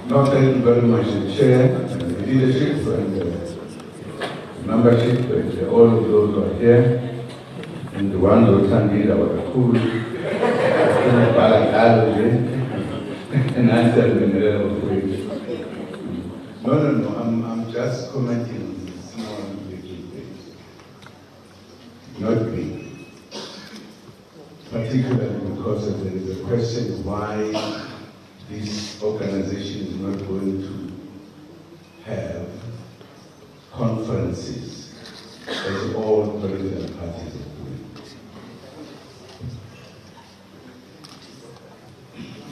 No, thank you very much, Chair, and leadership, and membership, and all of those who are here, and the ones who can lead our cool, and answer them in a relevant way. No, I'm just commenting on this small little bit. Not big. Particularly because there is a question why this organization is not going to have conferences as all political parties are doing.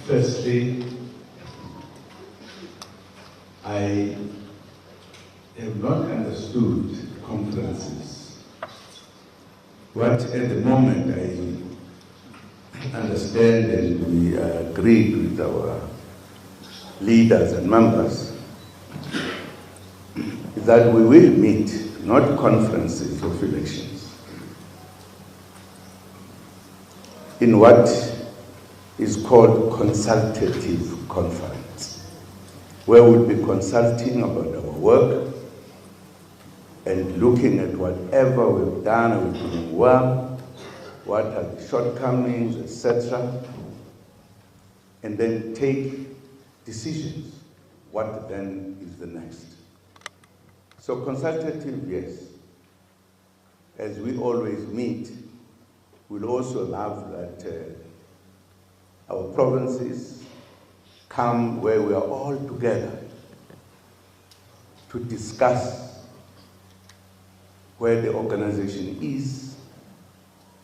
Firstly, I have not understood conferences. What at the moment I understand, and we agreed with our leaders and members, is that we will meet, not conferences of elections, in what is called consultative conference, where we'll be consulting about our work and looking at whatever we've done, we're doing well, what are the shortcomings, etc., and then take decisions. What then is the next? So consultative, yes. As we always meet, we'll also have that our provinces come where we are all together to discuss where the organization is,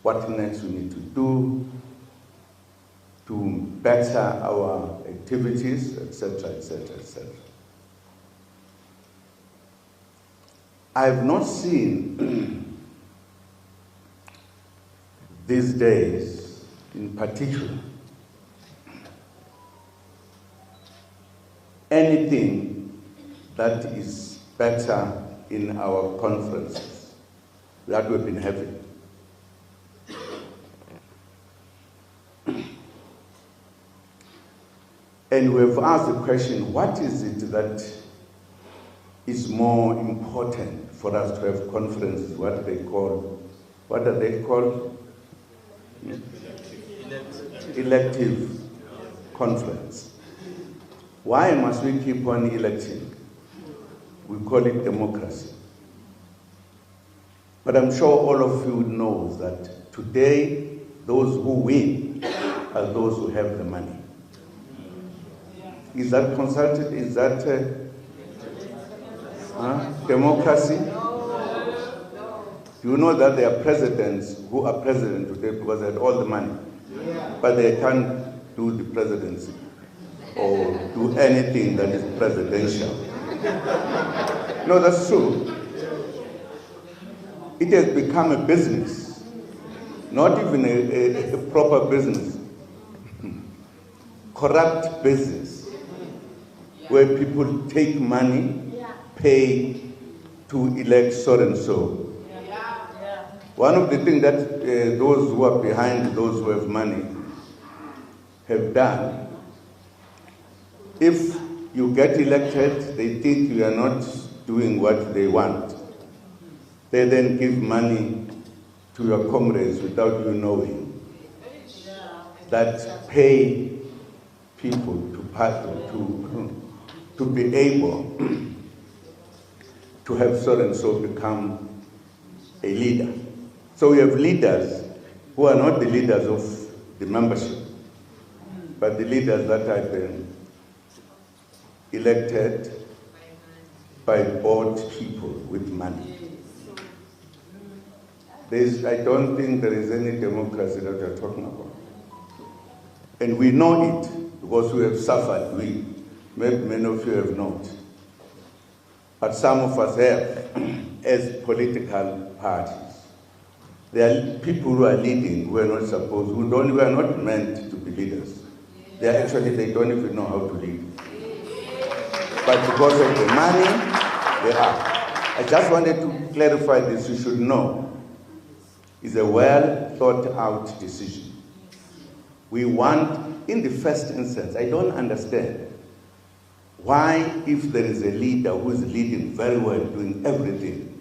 what next we need to do to better our activities, etc., etc., etc. I have not seen these days, in particular, anything that is better in our conferences that we've been having. And we've asked the question, what is it that is more important for us to have conferences? What are they called? Elective conference. Why must we keep on electing? We call it democracy. But I'm sure all of you know that today, those who win are those who have the money. Is that consulted? Is that democracy? You know that there are presidents who are president today because they had all the money, but they can't do the presidency or do anything that is presidential. No, that's true. It has become a business, not even a proper business, corrupt business, where people take money, pay to elect so and so. One of the things that those who are behind those who have money have done, if you get elected, they think you are not doing what they want. They then give money to your comrades without you knowing, that pay people to be able to have so and so become a leader. So we have leaders who are not the leaders of the membership, but the leaders that have been elected by bought people with money. I don't think there is any democracy that we are talking about. And we know it because we have suffered. Many of you have not. But some of us have, as political parties. There are people who are leading who are not supposed, who are not meant to be leaders. They don't even know how to lead. But because of the money, they are. I just wanted to clarify this. You should know. It's a well thought out decision. We want, in the first instance, I don't understand Why, if there is a leader who is leading very well, doing everything,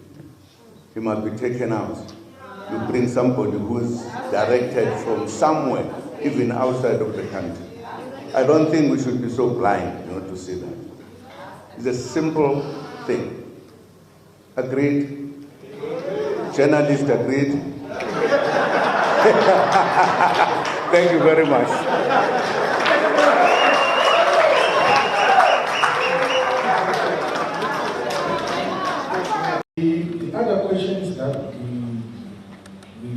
he must be taken out? You bring somebody who is directed from somewhere, even outside of the country. I don't think we should be so blind not to see that. It's a simple thing. Agreed? Journalist agreed? Thank you very much. The other questions that we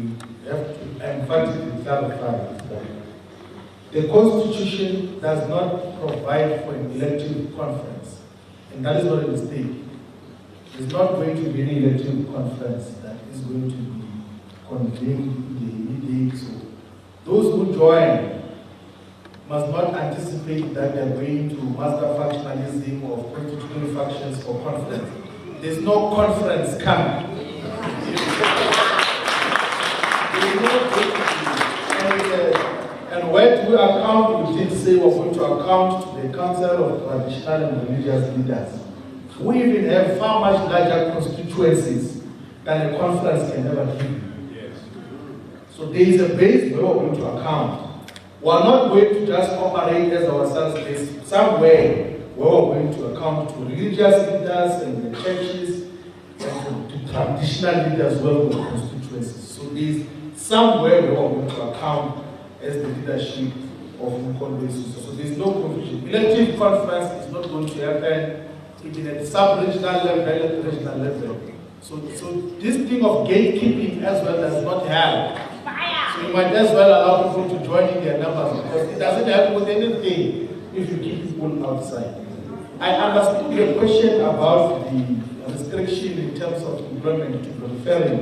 have to emphatically clarify is that the Constitution does not provide for an elective conference, and that is not a mistake. There's not going to be any elective conference that is going to be convened in the immediate. So those who join must not anticipate that they are going to master factionalism or constitutional factions or conference. There's no conference coming. And where to account, we did say we're going to account to the Council of Traditional and Religious Leaders. We even have far much larger constituencies than a conference can ever give. Yes. So there is a base where we're going to account. We're not going to just operate as ourselves. There's somewhere where we're going to account to religious leaders and the churches and to traditional leaders well with constituencies. So there's somewhere where we're going to account as the leadership of Mkondo. So there's no confusion. Elective conference is not going to happen even at the sub-regional level, at the regional level. So this thing of gatekeeping as well does not help. So you might as well allow people to join in their numbers because it doesn't help with anything if you keep people outside. I understood your question about the restriction in terms of employment to referring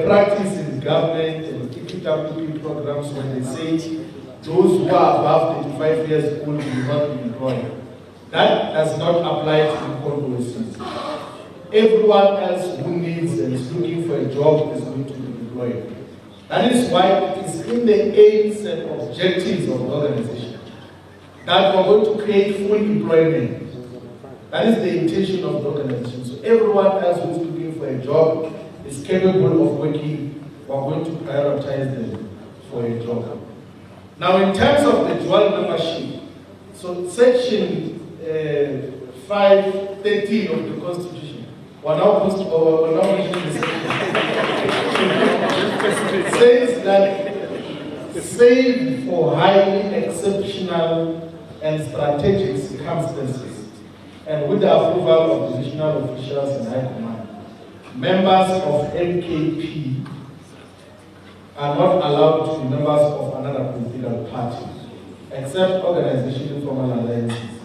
practice in government and EPWP programs when they say those who are above 35 years old will not be employed. That does not apply to Mkondo. Everyone else who needs and is looking for a job is going to be employed. That is why it is in the aims and objectives of the organization that we're going to create full employment. That is the intention of the organization. So everyone else who is looking for a job is capable of working. We're going to prioritize them for a job. Now, in terms of the dual membership, so section 513 of the Constitution, we're now mentioning the section, says that save for highly exceptional and strategic circumstances, and with the approval of divisional officials and high command, members of MKP are not allowed to be members of another political party, except organization informal alliances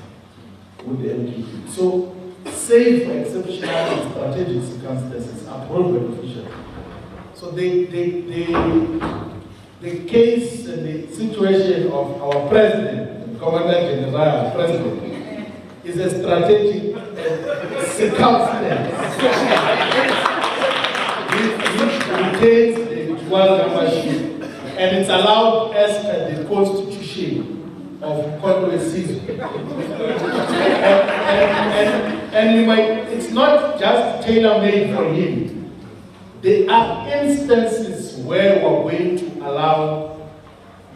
with the MKP. So, save for exceptional and strategic circumstances approved by officials. So the case and the situation of our president, the Commander General, president, is a strategic circumstance. It retains the dual membership and it's allowed as per the Constitution of Mkondo. And you might, it's not just tailor-made for him. There are instances where we're going to allow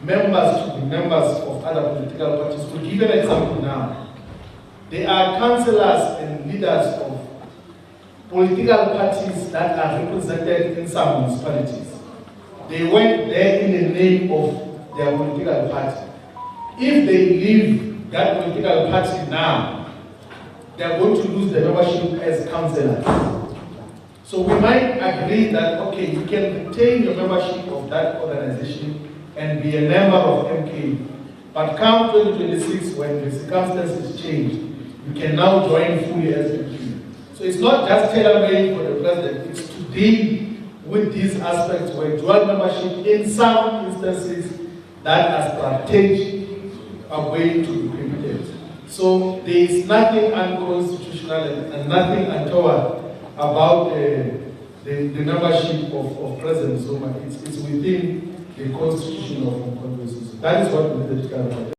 members to be members of other political parties. To give an example now, there are councillors and leaders of political parties that are represented in some municipalities. They went there in the name of their political party. If they leave that political party now, they are going to lose their membership as councillors. So we might agree that, okay, you can retain your membership of that organization and be a member of MK. But come 2026, when the circumstances change, you can now join fully as MK. So it's not just tailor-made for the president, it's to deal with these aspects where dual membership in some instances that are strategic are going to be prohibited. So there is nothing unconstitutional and nothing untoward about the membership of President Zuma. It's within the Constitution of Mkondo. That is what we did.